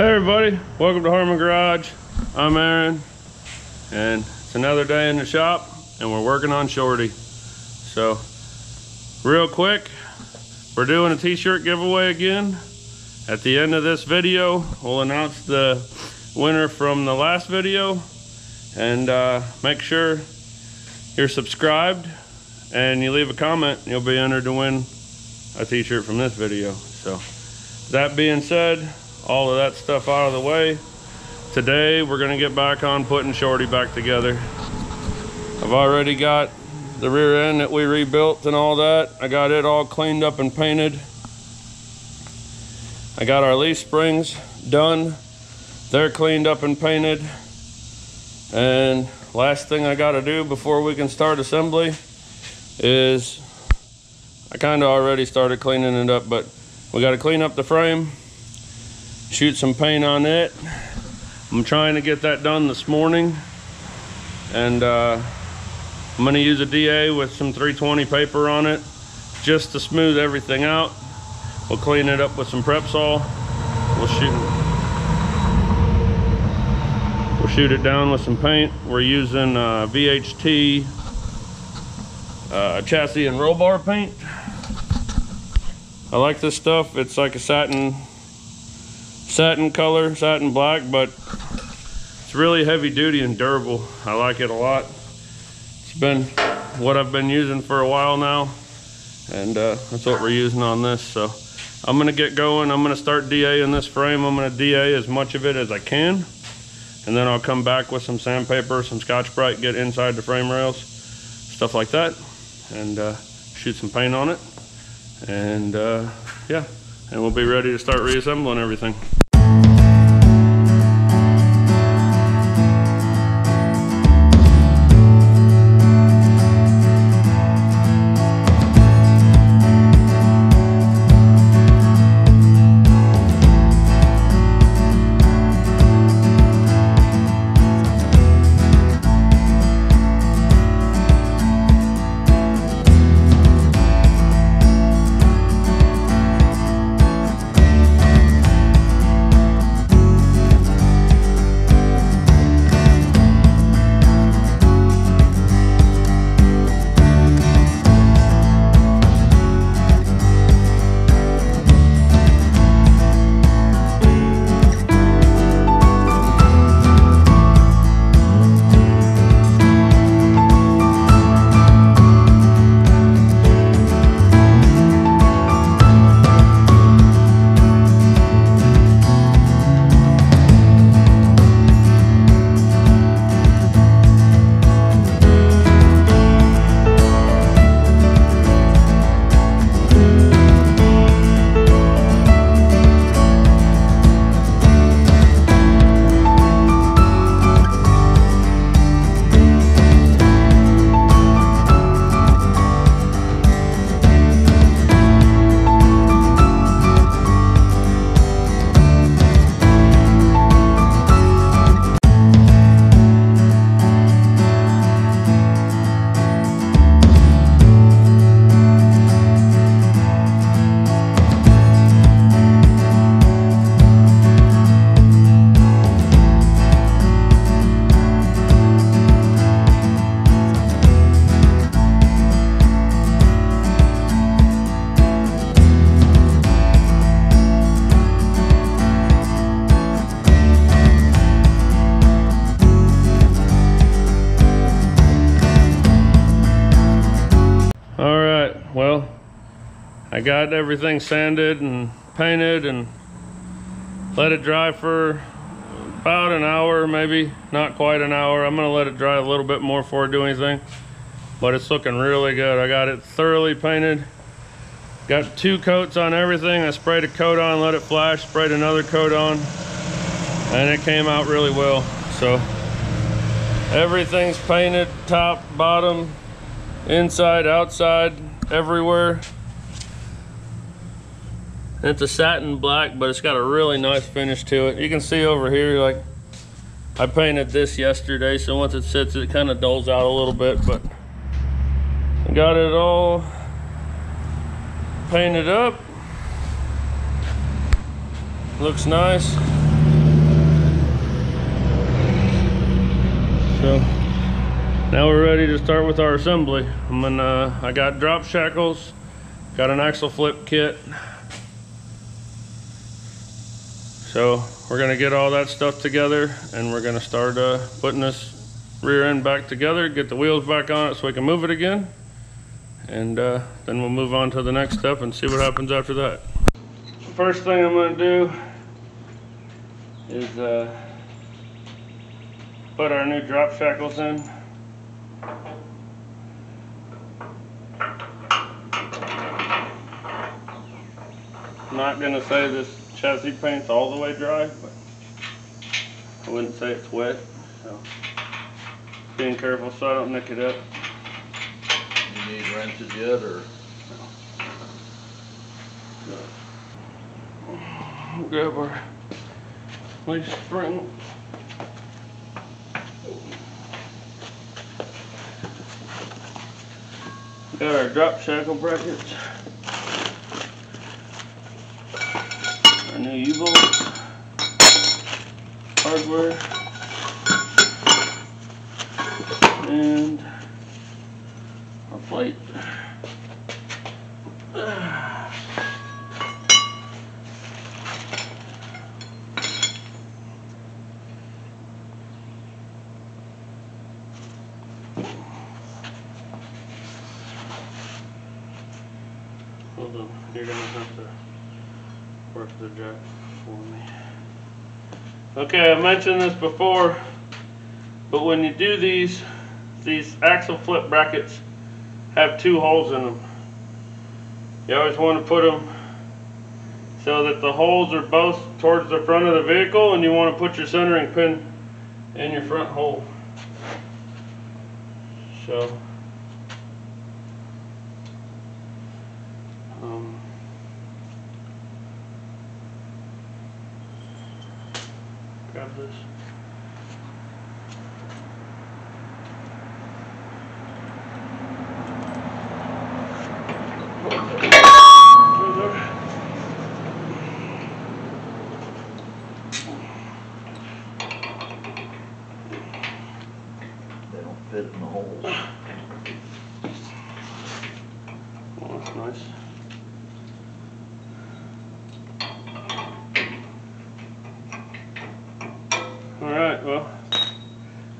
Hey everybody, welcome to Harmon Garage. I'm Aaron, and it's another day in the shop, and we're working on Shorty. So, real quick, we're doing a t-shirt giveaway again. At the end of this video, we'll announce the winner from the last video, and make sure you're subscribed and you leave a comment. You'll be entered to win a t-shirt from this video. So, that being said, all of that stuff out of the way, today we're gonna get back on putting Shorty back together. I've already got the rear end that we rebuilt and all that. I got it all cleaned up and painted. I got our leaf springs done. They're cleaned up and painted. And last thing I gotta do before we can start assembly is, I kinda already started cleaning it up, but we gotta clean up the frame, shoot some paint on it. I'm trying to get that done this morning, and I'm gonna use a DA with some 320 paper on it just to smooth everything out. We'll clean it up with some prep saw. We'll shoot it down with some paint. We're using VHT chassis and roll bar paint. I like this stuff. It's like a satin color, satin black, but it's really heavy duty and durable. I like it a lot. It's been what I've been using for a while now, and that's what we're using on this. So I'm gonna get going. I'm gonna start DA-ing this frame. I'm gonna DA as much of it as I can, and then I'll come back with some sandpaper, some Scotch-Brite, get inside the frame rails, stuff like that, and shoot some paint on it, and yeah, and we'll be ready to start reassembling everything. Well, I got everything sanded and painted and let it dry for about an hour, maybe not quite an hour. I'm gonna let it dry a little bit more before I do anything, but it's looking really good. I got it thoroughly painted, got 2 coats on everything. I sprayed a coat on, let it flash, sprayed another coat on, and it came out really well. So everything's painted, top, bottom, inside, outside, everywhere. It's a satin black, but it's got a really nice finish to it. You can see over here, like, I painted this yesterday, so once it sits, it kind of dulls out a little bit, but I got it all painted up. Looks nice. So now we're ready to start with our assembly. I got drop shackles, got an axle flip kit. So we're gonna get all that stuff together and we're gonna start putting this rear end back together, get the wheels back on it so we can move it again. And then we'll move on to the next step and see what happens after that. First thing I'm gonna do is put our new drop shackles in. I'm not gonna say this chassis paint's all the way dry, but I wouldn't say it's wet, so being careful so I don't nick it up. You need wrenches yet, or? Grab our leaf spring. Got our drop shackle brackets. Our new U-bolts, hardware, and our plate. Hold on, you're gonna have to work the jack for me. Okay, I mentioned this before, but when you do these axle flip brackets have two holes in them. You always want to put them so that the holes are both towards the front of the vehicle, and you want to put your centering pin in your front hole. So grab this. They don't fit in the holes. Oh, that's nice. Alright, well,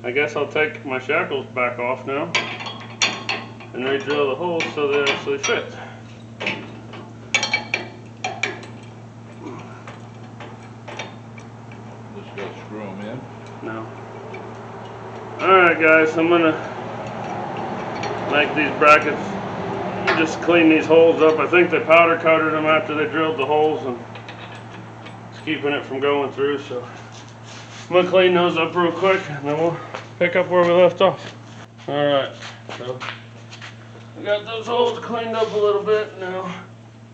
I guess I'll take my shackles back off now and re-drill the holes so they actually fit. Just gotta screw them in. No. Alright guys, I'm gonna make these brackets, just clean these holes up. I think they powder coated them after they drilled the holes and it's keeping it from going through, so I'm gonna clean those up real quick and then we'll pick up where we left off. Alright, so we got those holes cleaned up a little bit now.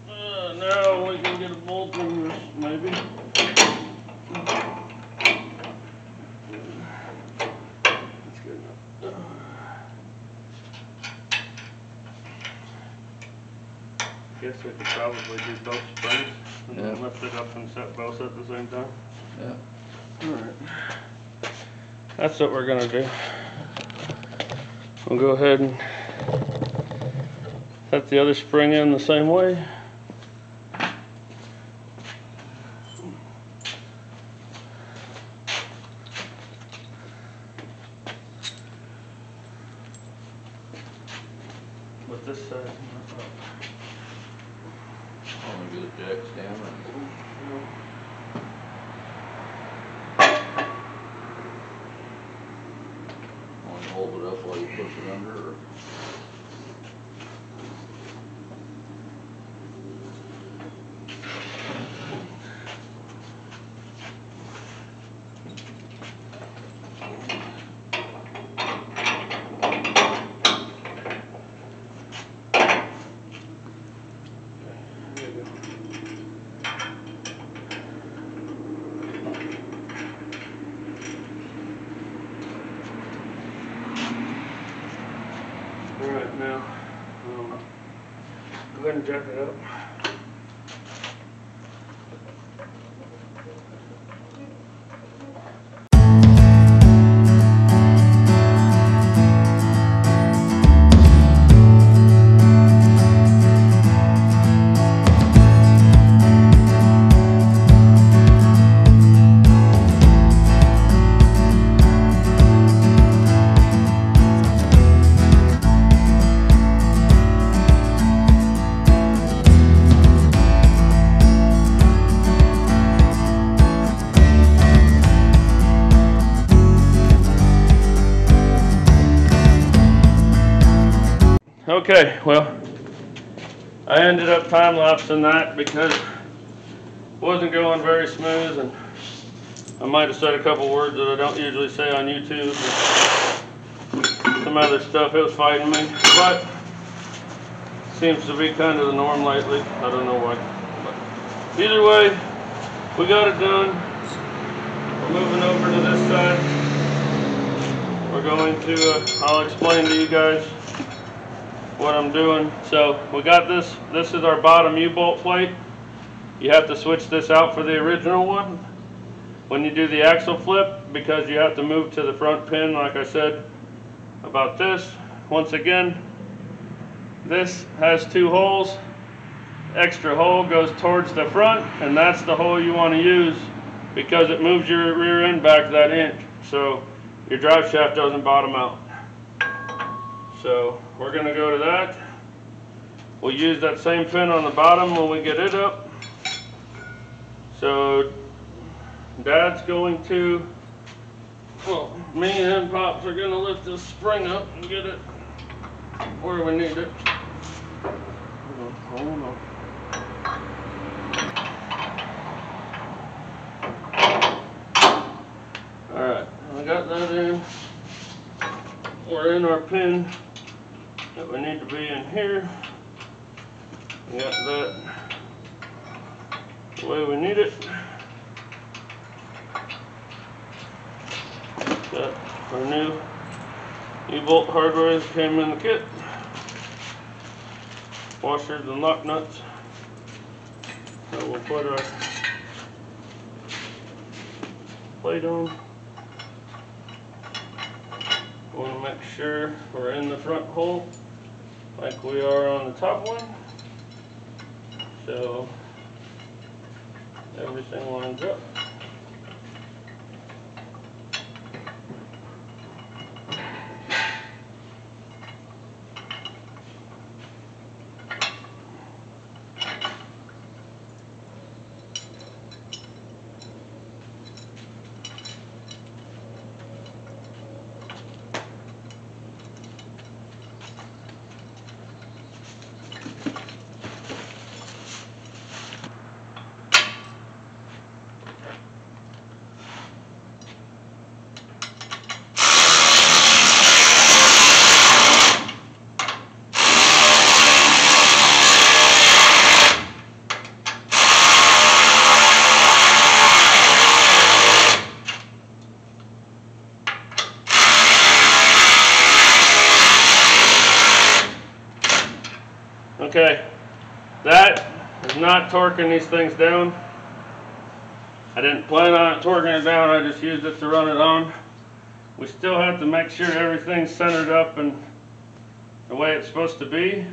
Now we can get a bolt in this, maybe. That's good enough. Guess we could probably do both springs and then lift it up and set both at the same time. Yeah. Alright. That's what we're gonna do. We'll go ahead and set the other spring in the same way. With this side. I'm gonna get a jack stand. Want to hold it up while you push it under, or? Alright, now, go ahead and jack it up. Okay, well, I ended up time-lapsing that because it wasn't going very smooth, and I might have said a couple words that I don't usually say on YouTube, and some other stuff. It was fighting me, but seems to be kind of the norm lately. I don't know why. But either way, we got it done. We're moving over to this side. We're going to, I'll explain to you guys what I'm doing. So we got this. This is our bottom U-bolt plate. You have to switch this out for the original one when you do the axle flip, because you have to move to the front pin, like I said about this. Once again, this has 2 holes. Extra hole goes towards the front, and that's the hole you want to use because it moves your rear end back that inch, so your drive shaft doesn't bottom out. So we're going to go to that. We'll use that same pin on the bottom when we get it up. So Dad's going to, well, me and Pops are going to lift this spring up and get it where we need it. Hold on. Alright, I got that in. We're in our pin that we need to be in here. We got that the way we need it. Got our new U-bolt hardware that came in the kit. Washers and lock nuts. So we'll put our plate on. We want to make sure we're in the front hole like we are on the top one, so everything lines up. Okay, that is not torquing these things down. I didn't plan on torquing it down, I just used it to run it on. We still have to make sure everything's centered up and the way it's supposed to be.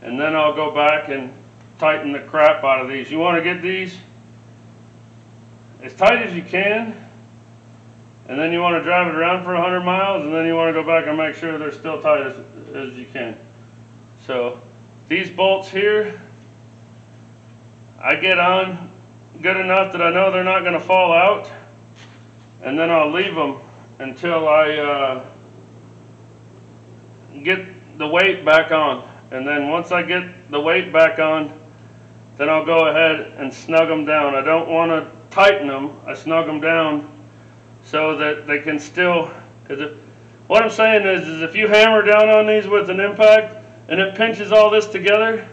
And then I'll go back and tighten the crap out of these. You want to get these as tight as you can, and then you want to drive it around for 100 miles, and then you want to go back and make sure they're still tight as you can. So these bolts here, I get on good enough that I know they're not going to fall out, and then I'll leave them until I get the weight back on. And then once I get the weight back on, then I'll go ahead and snug them down. I don't want to tighten them, I snug them down so that they can still, because what I'm saying is if you hammer down on these with an impact and it pinches all this together,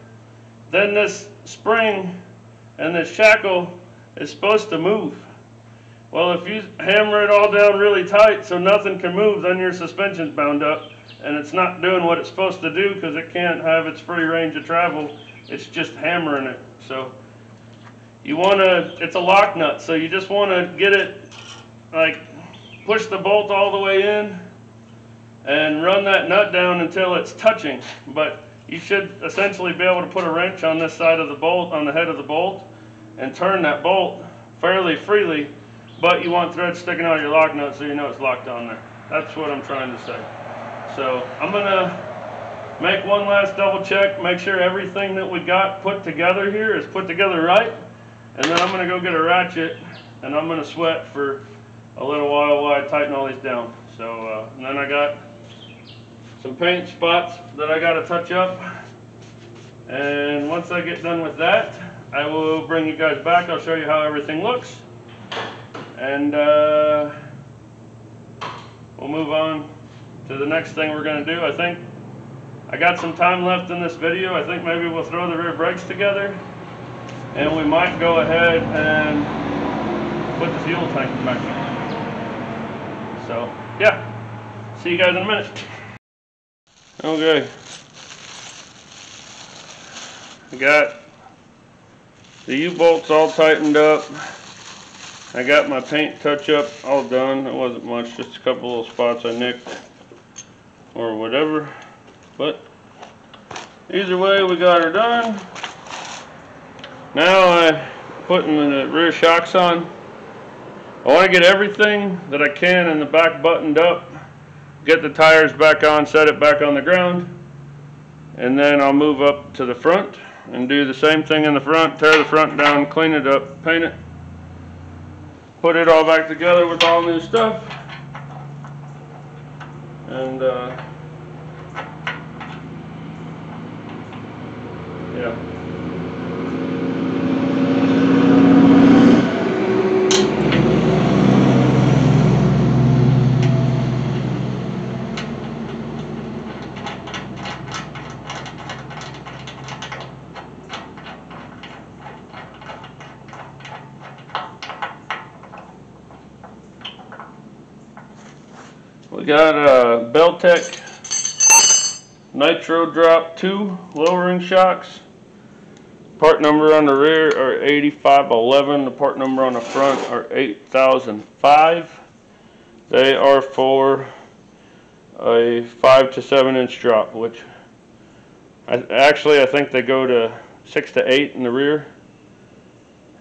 then this spring and this shackle is supposed to move. Well, if you hammer it all down really tight so nothing can move, then your suspension's bound up and it's not doing what it's supposed to do because it can't have its free range of travel. It's just hammering it. So you want to, it's a lock nut, so you just want to get it, like, push the bolt all the way in and run that nut down until it's touching. But you should essentially be able to put a wrench on this side of the bolt, on the head of the bolt, and turn that bolt fairly freely, but you want thread sticking out of your lock nut so you know it's locked on there. That's what I'm trying to say. So I'm going to make one last double check, make sure everything that we got put together here is put together right, and then I'm going to go get a ratchet and I'm going to sweat for a little while I tighten all these down. So and then I got some paint spots that I got to touch up. And once I get done with that, I will bring you guys back. I'll show you how everything looks. And we'll move on to the next thing we're going to do. I think I got some time left in this video. I think maybe we'll throw the rear brakes together. And we might go ahead and put the fuel tank back in. So, yeah. See you guys in a minute. Okay. I got the U-bolts all tightened up. I got my paint touch-up all done. It wasn't much, just a couple little spots I nicked or whatever. But either way, we got her done. Now I'm putting the rear shocks on. I want to get everything that I can in the back buttoned up, get the tires back on, set it back on the ground, and then I'll move up to the front and do the same thing in the front, tear the front down, clean it up, paint it, put it all back together with all new stuff, and yeah. We got Beltec Nitro Drop 2 lowering shocks. Part number on the rear are 8511. The part number on the front are 8005. They are for a 5 to 7 inch drop, which I think they go to 6 to 8 in the rear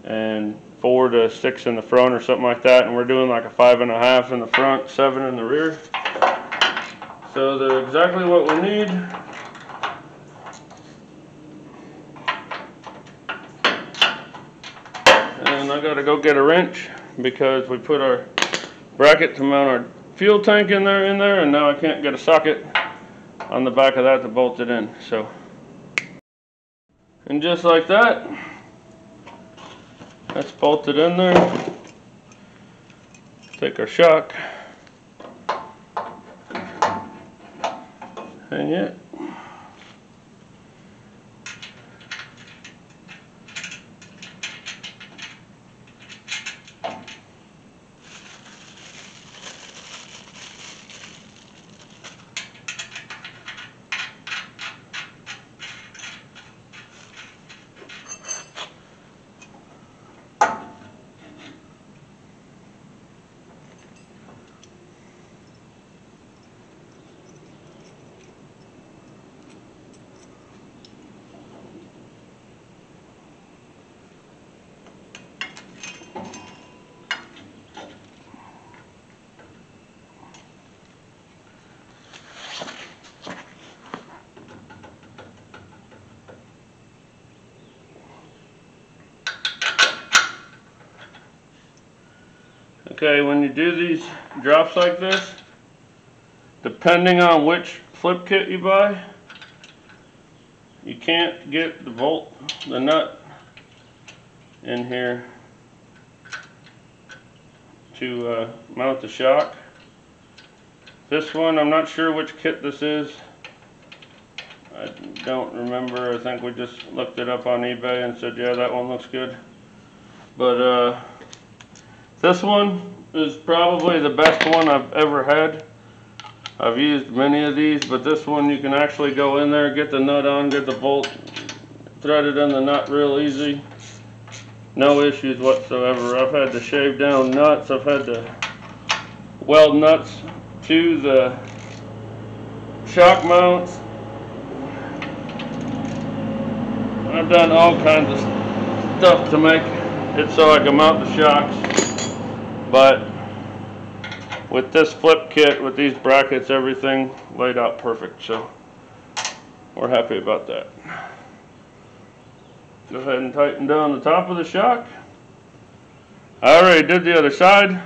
and 4 to 6 in the front or something like that, and we're doing like a 5.5 in the front, 7 in the rear. So they're exactly what we need. And I gotta go get a wrench because we put our bracket to mount our fuel tank in there, and now I can't get a socket on the back of that to bolt it in. So, and just like that, that's bolted in there. Take our shock, hang it. Okay, when you do these drops like this, depending on which flip kit you buy, you can't get the nut in here to mount the shock. This one, I'm not sure which kit this is. I don't remember. I think we just looked it up on eBay and said, yeah, that one looks good. But this one is probably the best one I've ever had. I've used many of these, but this one you can actually go in there, get the nut on, get the bolt threaded in the nut real easy. No issues whatsoever. I've had to shave down nuts. I've had to weld nuts to the shock mounts. I've done all kinds of stuff to make it so I can mount the shocks. But with this flip kit, with these brackets, everything laid out perfect, so we're happy about that. Go ahead and tighten down the top of the shock. I already did the other side,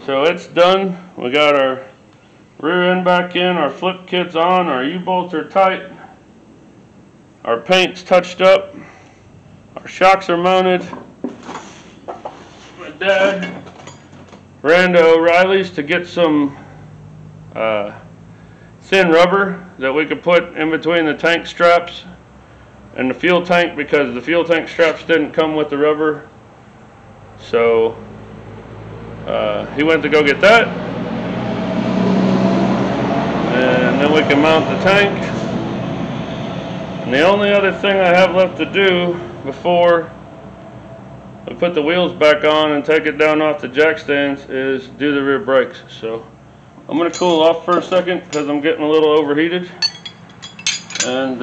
so it's done. We got our Rear end back in, our flip kit's on, our U-bolts are tight, our paint's touched up, our shocks are mounted. My dad ran to O'Reilly's to get some thin rubber that we could put in between the tank straps and the fuel tank, because the fuel tank straps didn't come with the rubber. So he went to go get that, and then we can mount the tank. And the only other thing I have left to do before I put the wheels back on and take it down off the jack stands is do the rear brakes. So I'm going to cool off for a second because I'm getting a little overheated, and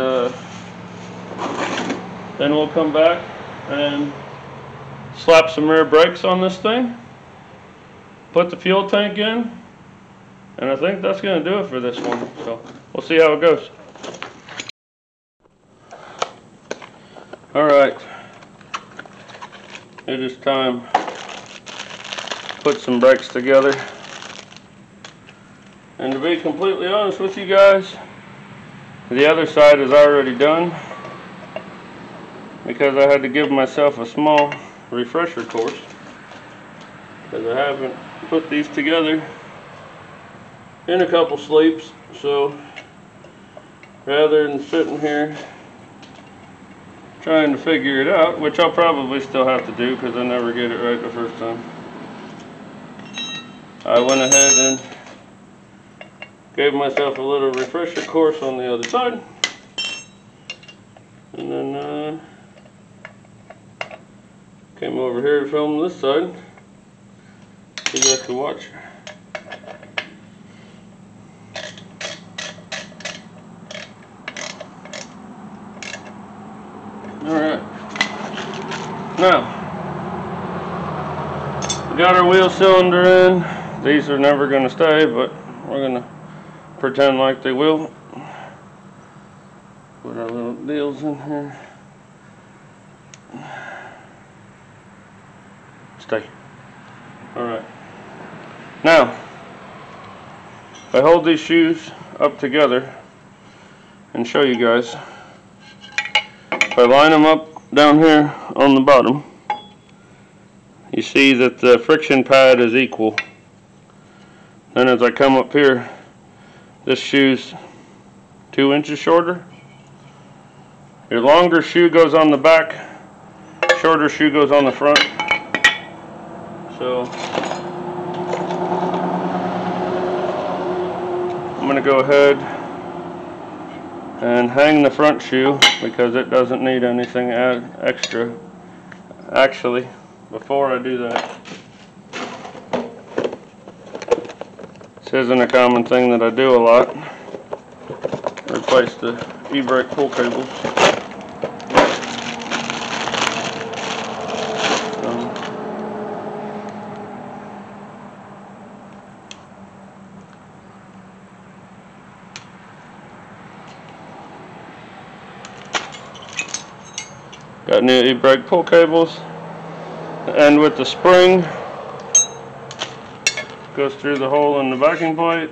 then we'll come back and slap some rear brakes on this thing, put the fuel tank in, and I think that's going to do it for this one. So we'll see how it goes. Alright, it is time to put some brakes together. And to be completely honest with you guys, the other side is already done, because I had to give myself a small refresher course, because I haven't put these together in a couple sleeps. So rather than sitting here trying to figure it out, which I'll probably still have to do because I never get it right the first time, I went ahead and gave myself a little refresher course on the other side, and then came over here to film this side so you guys can watch. Alright, now we got our wheel cylinder in. These are never going to stay, but we're going to pretend like they will. Put our little deals in here. Stay. Alright. Now, if I hold these shoes up together and show you guys, if I line them up down here on the bottom, you see that the friction pad is equal. Then as I come up here, this shoe's 2 inches shorter. Your longer shoe goes on the back, shorter shoe goes on the front. So I'm going to go ahead and hang the front shoe because it doesn't need anything extra. Actually, before I do that, this isn't a common thing that I do a lot. Replace the e-brake pull cables. Got new e-brake pull cables, and with the spring goes through the hole in the backing plate.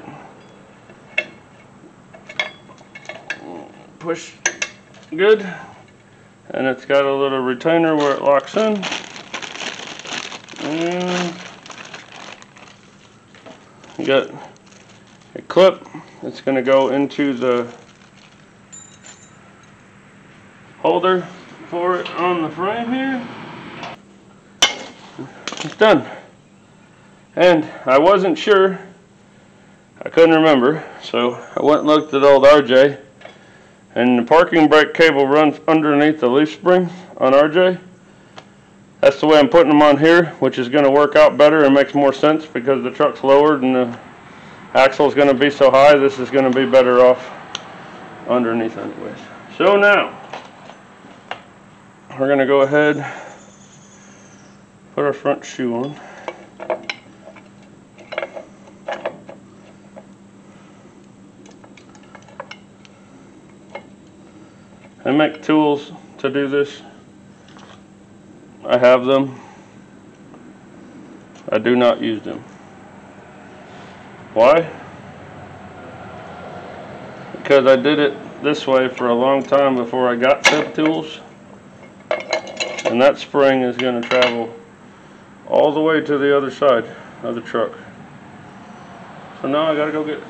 Push good, and it's got a little retainer where it locks in, and you got a clip that's going to go into the holder for it on the frame here. It's done. And I wasn't sure, I couldn't remember, so I went and looked at old RJ, and the parking brake cable runs underneath the leaf spring on RJ. That's the way I'm putting them on here, which is going to work out better and makes more sense because the truck's lowered and the axle is going to be so high. This is going to be better off underneath anyways. So now we're going to go ahead, put our front shoe on. I make tools to do this. I have them. I do not use them. Why? because I did it this way for a long time before I got tip tools. And that spring is going to travel all the way to the other side of the truck. So now I got to go get it.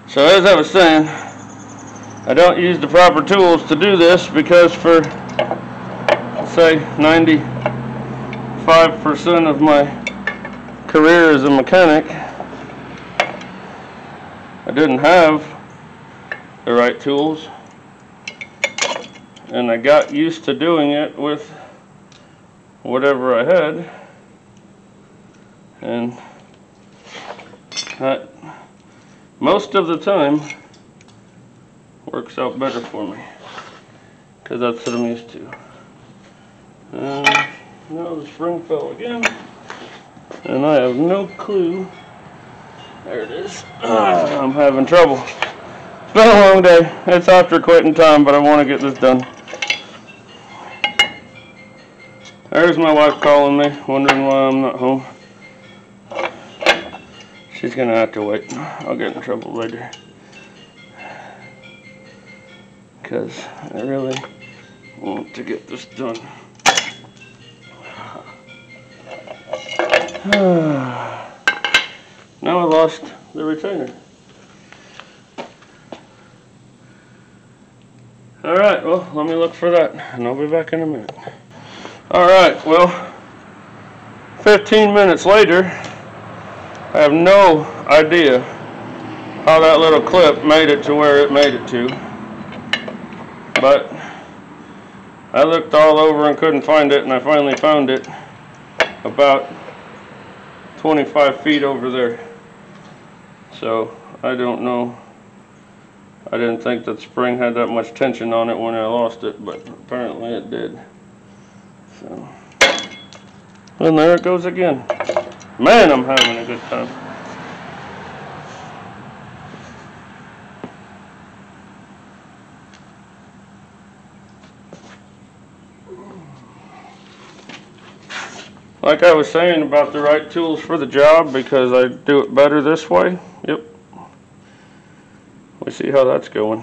So as I was saying, I don't use the proper tools to do this because for, say, 95% of my career as a mechanic, I didn't have the right tools, and I got used to doing it with whatever I had, and that most of the time works out better for me because that's what I'm used to. Now the spring fell again, and I have no clue. There it is. I'm having trouble. It's been a long day. It's after quitting time, but I want to get this done. There's my wife calling me, wondering why I'm not home. She's gonna have to wait. I'll get in trouble later. Because I really want to get this done. Now I lost the retainer. Alright, well, let me look for that, and I'll be back in a minute. Alright, well, 15 minutes later, I have no idea how that little clip made it to where it made it to. But I looked all over and couldn't find it, and I finally found it about 25 feet over there. So I don't know. I didn't think that spring had that much tension on it when I lost it, but apparently it did. So, and there it goes again. Man, I'm having a good time. Like I was saying about the right tools for the job, because I do it better this way. Yep. We see how that's going.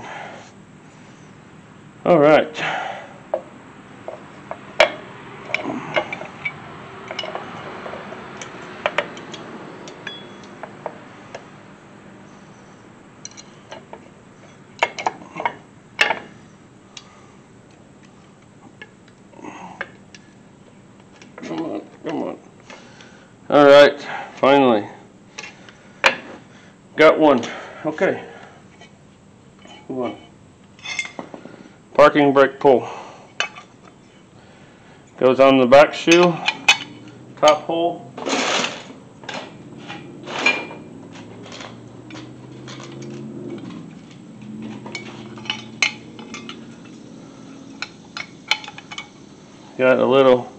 All right. Come on, come on. All right, finally. Got one. Okay. Come on. Parking brake pull. Goes on the back shoe, top hole. Got a little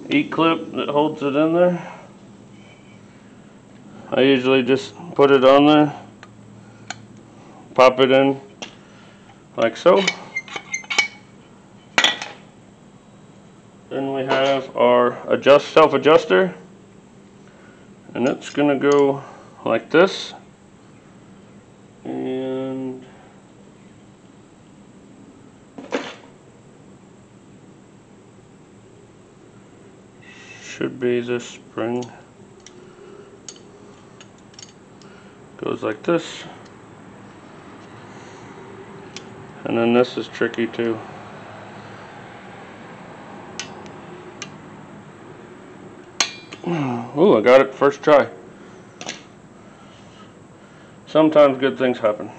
E-clip that holds it in there. I usually just put it on there, pop it in like so. Then we have our self-adjuster, and it's gonna go like this, and should be this spring. Goes like this, and then this is tricky too. Ooh, I got it first try. Sometimes good things happen.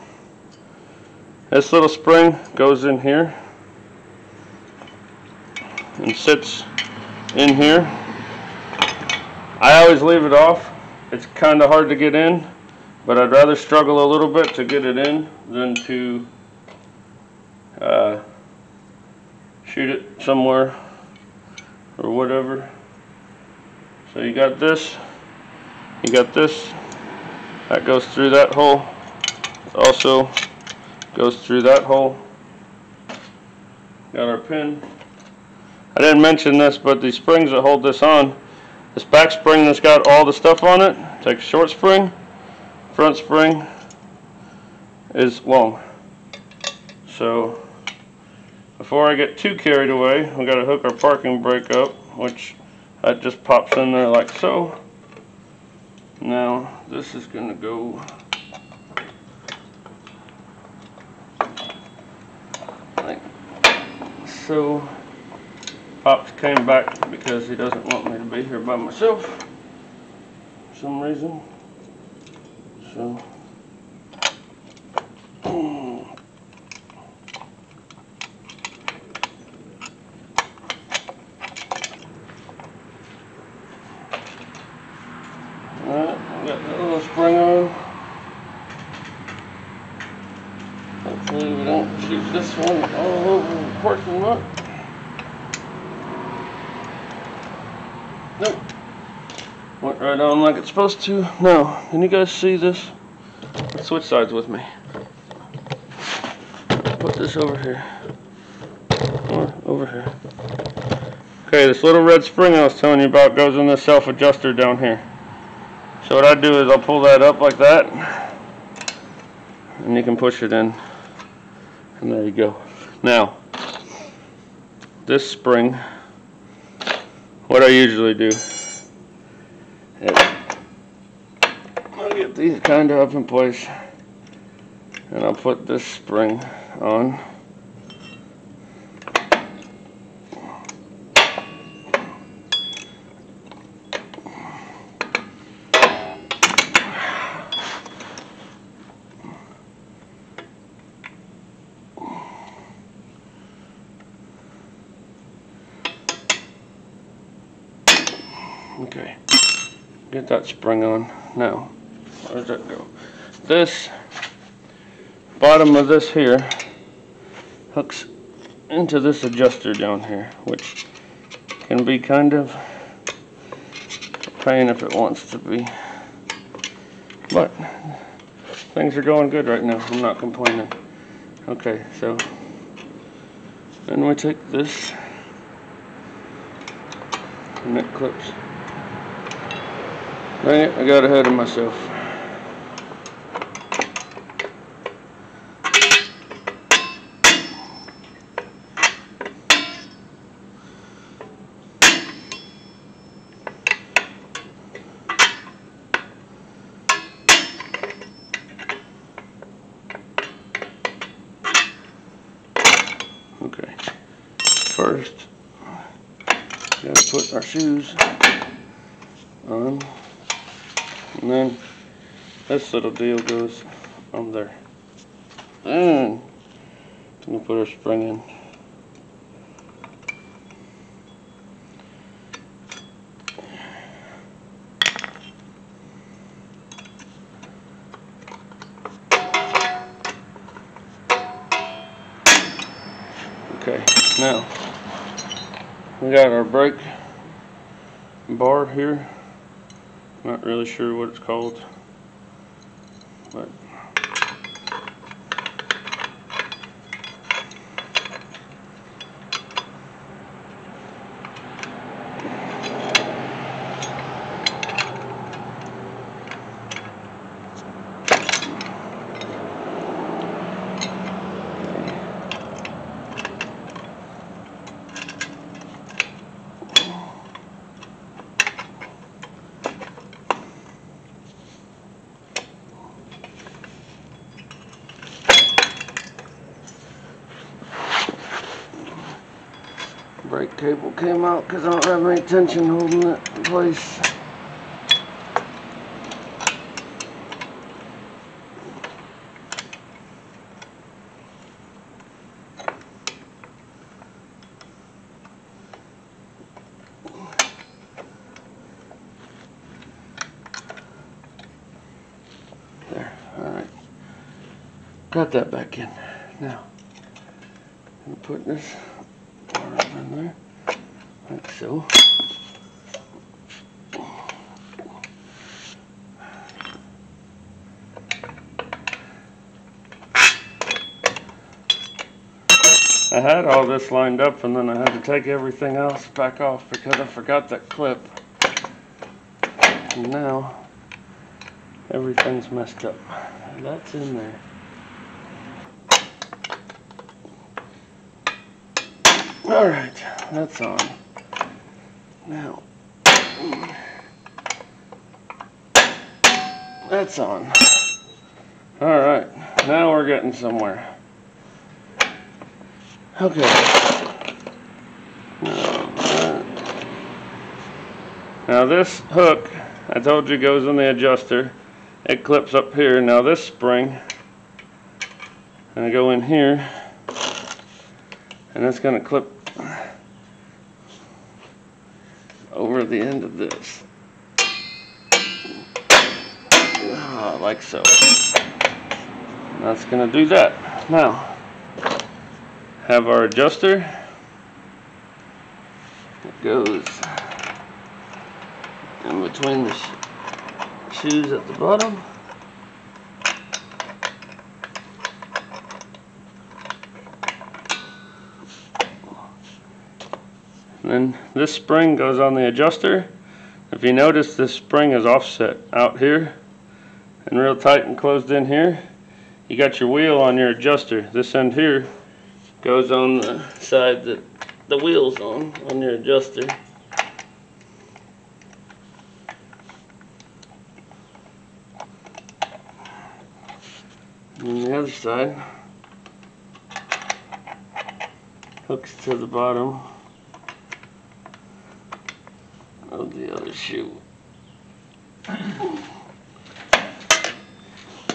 This little spring goes in here and sits in here. I always leave it off. It's kind of hard to get in, but I'd rather struggle a little bit to get it in than to shoot it somewhere or whatever. So you got this, that goes through that hole. Also goes through that hole. Got our pin. I didn't mention this, but the springs that hold this on, this back spring that's got all the stuff on it, it's like a short spring. Front spring is long. So before I get too carried away, we got to hook our parking brake up, which that just pops in there like so. Now this is going to go like so. Pops came back because he doesn't want me to be here by myself for some reason. So alright, got that little spring on. Hopefully we don't shoot this one all over the parking lot. Nope. Went right on like it's supposed to. Now, can you guys see this? Let's switch sides with me. Put this over here. Or over here. Okay, this little red spring I was telling you about goes in this self-adjuster down here. So what I do is I'll pull that up like that, and you can push it in. And there you go. Now, this spring, what I usually do is I'll get these kind of up in place, and I'll put this spring on. Okay, get that spring on. Now, where does that go? This bottom of this here hooks into this adjuster down here, which can be kind of a pain if it wants to be. But things are going good right now. I'm not complaining. Okay, so then we take this and it clips. Dang it, I got ahead of myself. Okay, first, gotta put our shoes on. And then this little deal goes on there. And we'll put our spring in. Okay, now we got our brake bar here. Not really sure what it's called, but brake cable came out because I don't have any tension holding it in place. There, alright. Got that back in. Now, I'm putting this in there, like so. I had all this lined up and then I had to take everything else back off because I forgot that clip. And now everything's messed up. That's in there. Alright, that's on. Now, that's on. Alright, now we're getting somewhere. Okay. Now this hook, I told you, goes in the adjuster. It clips up here. Now this spring, and I go in here, and it's going to clip over the end of this. Like so. And that's going to do that. Now, have our adjuster. It goes in between the shoes at the bottom. And then this spring goes on the adjuster. If you notice, this spring is offset out here and real tight and closed in here. You got your wheel on your adjuster. This end here goes on the side that the wheel's on your adjuster. And the other side hooks to the bottom of the other shoe.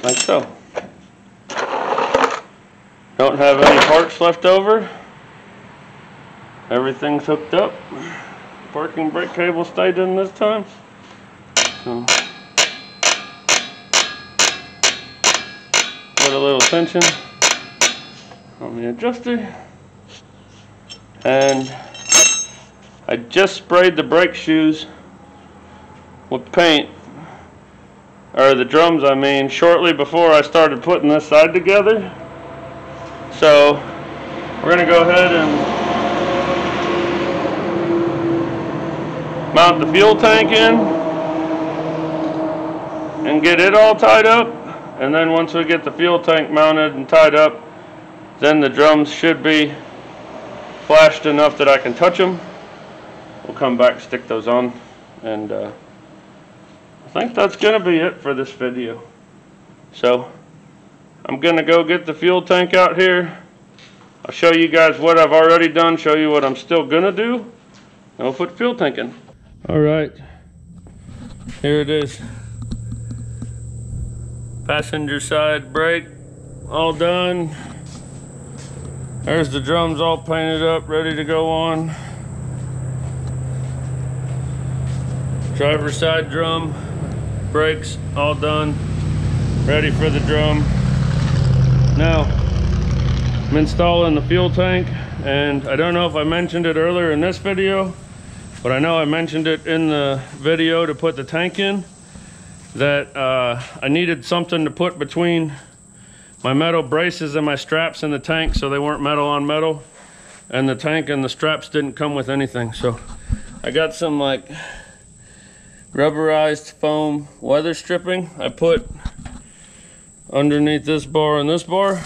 Like so. Don't have any parts left over. Everything's hooked up. Parking brake cable stayed in this time. So, put a little tension on the adjuster. And I just sprayed the brake shoes with paint, or the drums I mean, shortly before I started putting this side together. So we're going to go ahead and mount the fuel tank in and get it all tied up. And then once we get the fuel tank mounted and tied up, then the drums should be flashed enough that I can touch them. We'll come back, stick those on, and I think that's going to be it for this video. So I'm going to go get the fuel tank out here. I'll show you guys what I've already done, show you what I'm still going to do, and we'll put the fuel tank in. Alright, here it is. Passenger side brake, all done. There's the drums all painted up, ready to go on. Driver side drum, brakes, all done. Ready for the drum. Now, I'm installing the fuel tank, and I don't know if I mentioned it earlier in this video, but I know I mentioned it in the video to put the tank in, that I needed something to put between my metal braces and my straps in the tank so they weren't metal on metal, and the tank and the straps didn't come with anything. So I got some like rubberized foam weather stripping I put underneath this bar and this bar,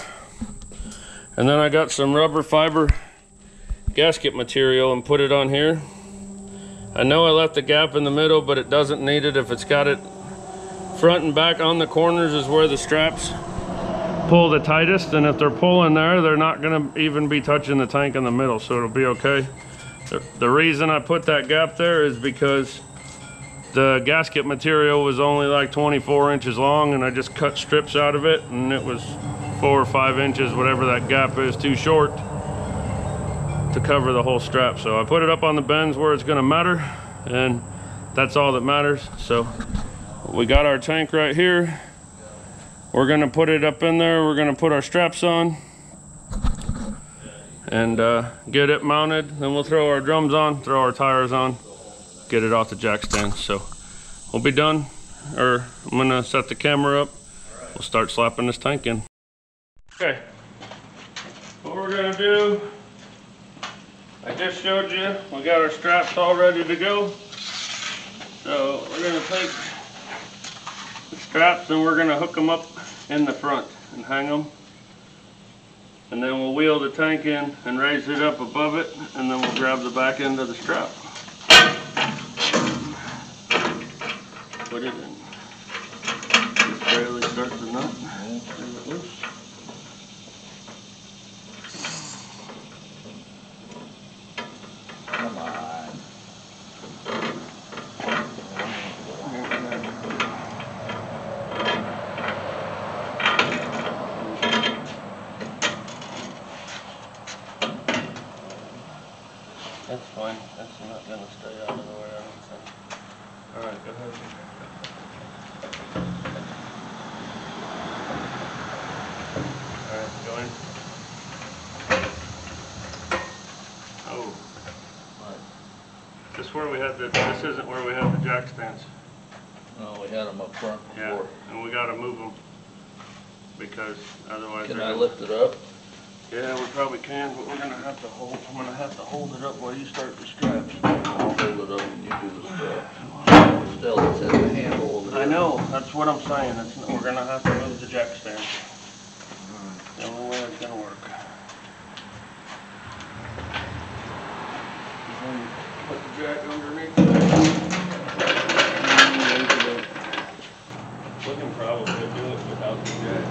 and then I got some rubber fiber gasket material and put it on here. I know I left a gap in the middle, but it doesn't need it. If it's got it front and back on the corners is where the straps pull the tightest, and if they're pulling there, they're not going to even be touching the tank in the middle, so it'll be okay. The reason I put that gap there is because the gasket material was only like 24 inches long, and I just cut strips out of it, and it was 4 or 5 inches, whatever that gap is, too short to cover the whole strap. So I put it up on the bends where it's going to matter, and that's all that matters. So we got our tank right here. We're going to put it up in there. We're going to put our straps on and get it mounted. Then we'll throw our drums on, throw our tires on, get it off the jack stand. So we'll be done, or I'm going to set the camera up. We'll start slapping this tank in. Okay, what we're going to do I just showed you, we got our straps all ready to go. So we're going to take the straps and we're going to hook them up in the front and hang them. And then we'll wheel the tank in and raise it up above it, and then we'll grab the back end of the strap. Put it in. Just barely start the nut. Leave it loose. Come on. That's fine. That's not going to stay out of the way. I don't think. All right, go ahead. All right, go in. Oh. This where we had the. This isn't where we had the jack stands. No, we had them up front before. Yeah, and we got to move them because otherwise. Can I lift it up? Yeah, we probably can, but we're gonna have to hold. I'm gonna have to hold it up while you start the straps. I'll hold it up and you do the straps. Still, it's at the handle over there. I know. That's what I'm saying. We're gonna have to move the jack stand. The only way it's gonna work. Put the jack underneath it. We can probably do it without the jack.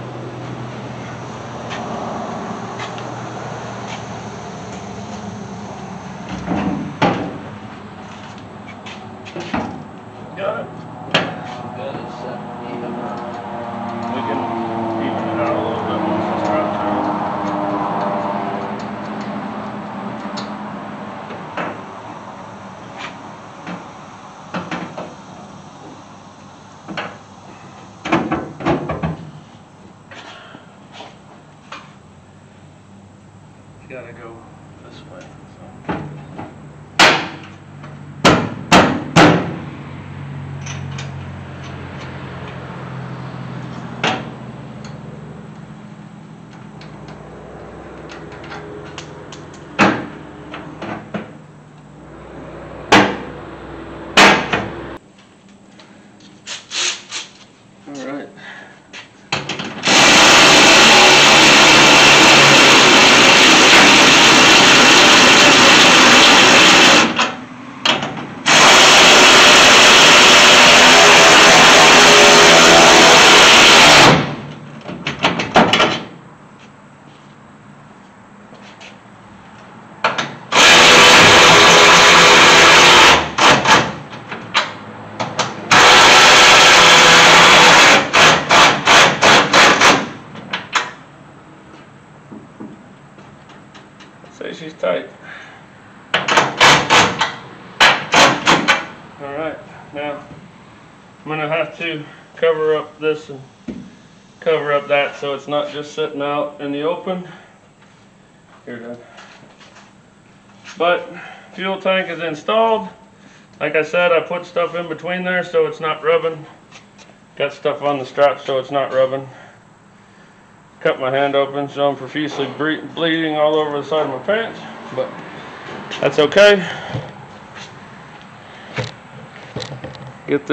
Got it. Got it set even. We can even it out a little bit once the straps are It's gotta go this way. So. All right. Say she's tight. Alright, now I'm going to have to cover up this and cover up that so it's not just sitting out in the open. Here, Dad. But fuel tank is installed. Like I said, I put stuff in between there so it's not rubbing. Got stuff on the strap so it's not rubbing. Cut my hand open so I'm profusely bleeding all over the side of my pants, but that's okay. Get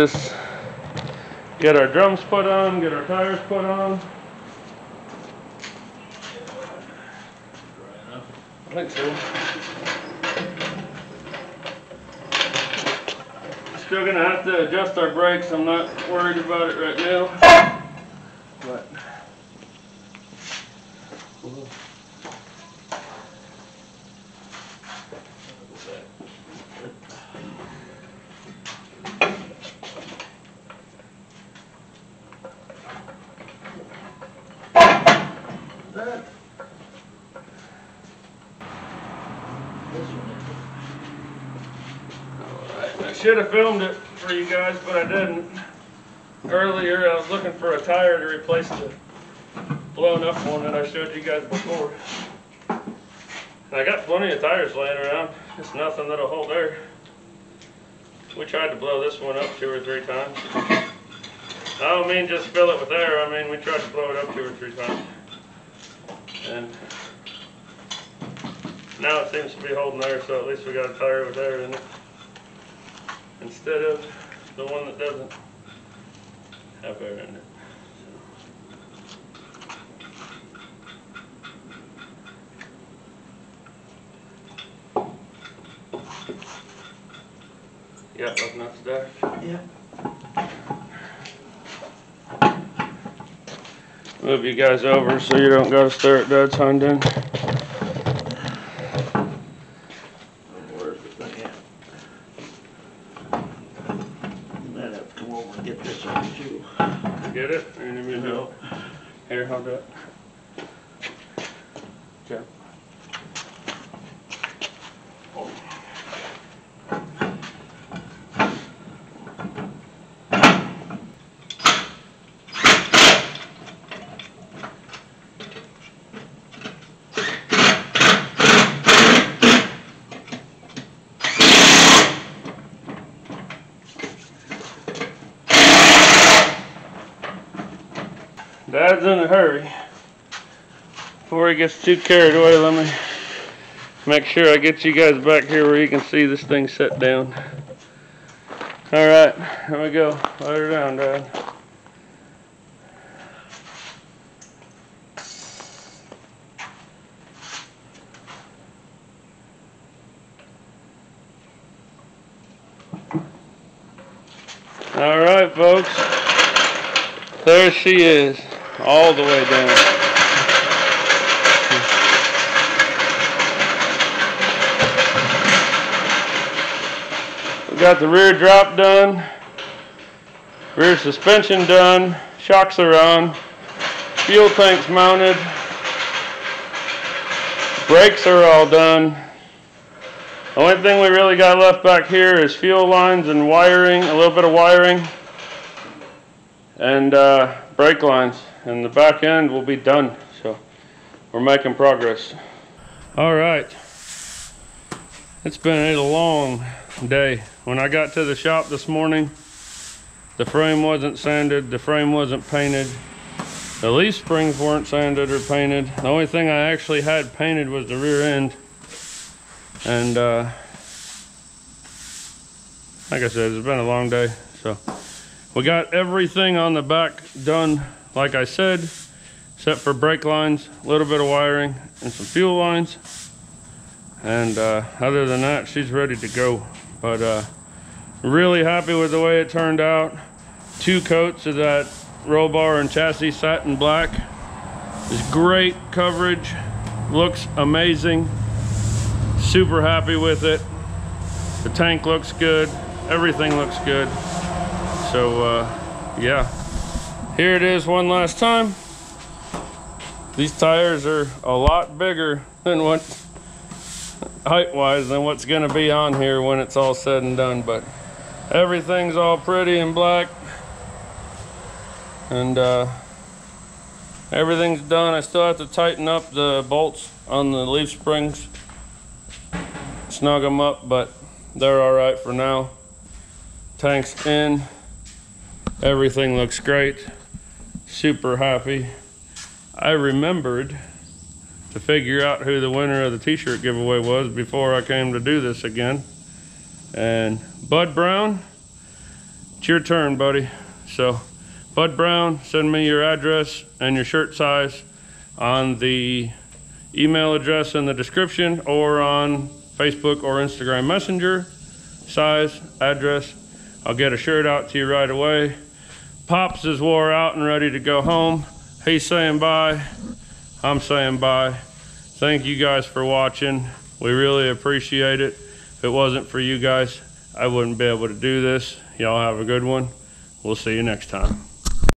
our drums put on, get our tires put on. I think so. Still gonna have to adjust our brakes. I'm not worried about it right now, but. I should have filmed it for you guys, but I didn't. Earlier I was looking for a tire to replace the blown up one that I showed you guys before. And I got plenty of tires laying around, just nothing that'll hold air. We tried to blow this one up 2 or 3 times. I don't mean just fill it with air, I mean we tried to blow it up 2 or 3 times. And Now it seems to be holding there, so at least we got a tire with air in it, instead of the one that doesn't have air in it. Yeah, those nuts there. Yeah. Move you guys over so you don't gotta stare at Dad's hind end. Where's the thing at? You might have to come over and get this one too. Get it? Or you need me to do it? Here, I'll do it. Okay. Dad's in a hurry. Before he gets too carried away, let me make sure I get you guys back here where you can see this thing set down. Alright, here we go. Let her down, Dad. Alright, folks. There she is. All the way down. We got the rear drop done, rear suspension done, shocks are on, fuel tank's mounted, brakes are all done. The only thing we really got left back here is fuel lines and wiring, a little bit of wiring, and brake lines. And the back end will be done, so we're making progress. All right, it's been a long day. When I got to the shop this morning, the frame wasn't sanded, the frame wasn't painted, the leaf springs weren't sanded or painted. The only thing I actually had painted was the rear end. And like I said, it's been a long day, so we got everything on the back done like I said, except for brake lines, a little bit of wiring, and some fuel lines. And other than that, she's ready to go. But really happy with the way it turned out. 2 coats of that roll bar and chassis satin black. It's great coverage, looks amazing. Super happy with it. The tank looks good, everything looks good. So yeah. Here it is one last time. These tires are a lot bigger than what, height-wise, than what's gonna be on here when it's all said and done, but everything's all pretty and black. And everything's done. I still have to tighten up the bolts on the leaf springs, snug them up, but they're all right for now. Tank's in. Everything looks great. Super happy. I remembered to figure out who the winner of the t-shirt giveaway was before I came to do this again. And Bud Brown, it's your turn, buddy. So Bud Brown, send me your address and your shirt size on the email address in the description, or on Facebook or Instagram Messenger. Size, address. I'll get a shirt out to you right away. Pops is wore out and ready to go home. He's saying bye. I'm saying bye. Thank you guys for watching. We really appreciate it. If it wasn't for you guys, I wouldn't be able to do this. Y'all have a good one. We'll see you next time.